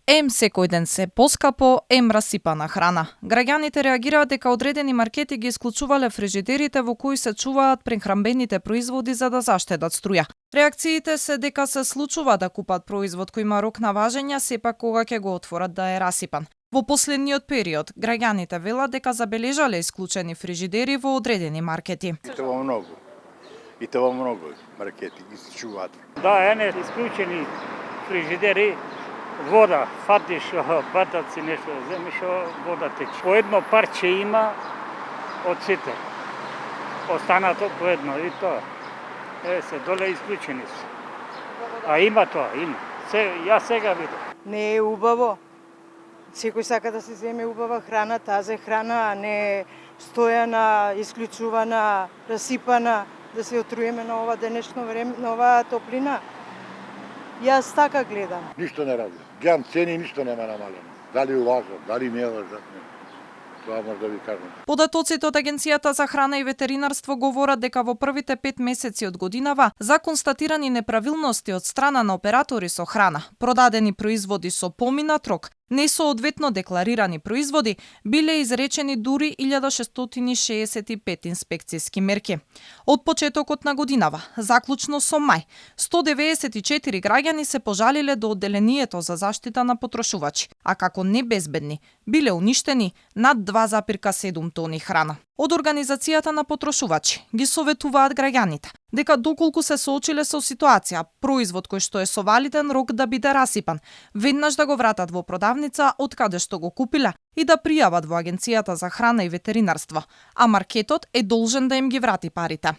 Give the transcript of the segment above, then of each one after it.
Ем секој ден се поскапо, ем расипана храна. Граѓаните реагираат дека одредени маркети ги исклучувале фрижидерите во кои се чуваат прехранбените производи за да заштедат струја. Реакциите се дека се случува да купат производ кој има рок на важење, сепак кога ќе го отворат да е расипан. Во последниот период, граѓаните велат дека забележале исклучени фрижидери во одредени маркети. И тоа многу маркети ги чуваат. Да, исклучени фрижидери. Вода, фатиш батаци нешто, земеш вода тече. По едно парче има од сите. Останато по едно и тоа. Се доле исклучени се. А има тоа, има. Јас сега видам. Не е убаво. Секој сака да се земе убава храна, таза храна, а не стојана, исклучувана, расипана, да се отруеме на ова денешно време, на оваа топлина. Јас така гледам. Ништо не ради. Гледам цени, ништо нема намалено. Дали улажат, дали не улажат. Тоа може да ви кажам. Податоците од Агенцијата за храна и ветеринарство говорат дека во првите 5 месеци од годинава за констатирани неправилности од страна на оператори со храна, продадени производи со поминат рок, несоодветно декларирани производи, биле изречени дури 1665 инспекцијски мерки. Од почетокот на годинава, заклучно со мај, 194 граѓани се пожалиле до одделението за заштита на потрошувачи, а како небезбедни биле уништени над 2,7 тони храна. Од Организацијата на потрошувачи ги советуваат граѓаните дека доколку се соочиле со ситуација производ кој што е со валиден рок да биде расипан, веднаш да го вратат во продавница од каде што го купиле и да пријават во Агенцијата за храна и ветеринарство, а маркетот е должен да им ги врати парите.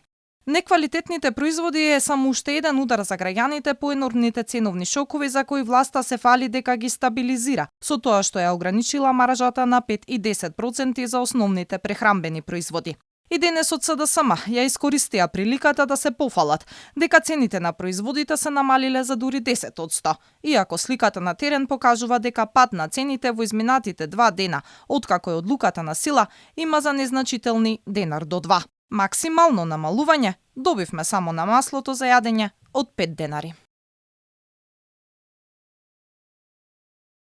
Неквалитетните производи е само уште еден удар за граѓаните по енормните ценовни шокови за кои власта се фали дека ги стабилизира, со тоа што ја ограничила маржата на 5 и 10% за основните прехранбени производи. И денесот СДСМ ја искористија приликата да се пофалат дека цените на производите се намалиле за дури 10%, иако сликата на терен покажува дека пад на цените во изминатите 2 дена, откако е одлуката на сила, има за незначителни денар до 2. Максимално намалување добивме само на маслото за јадење од 5 денари.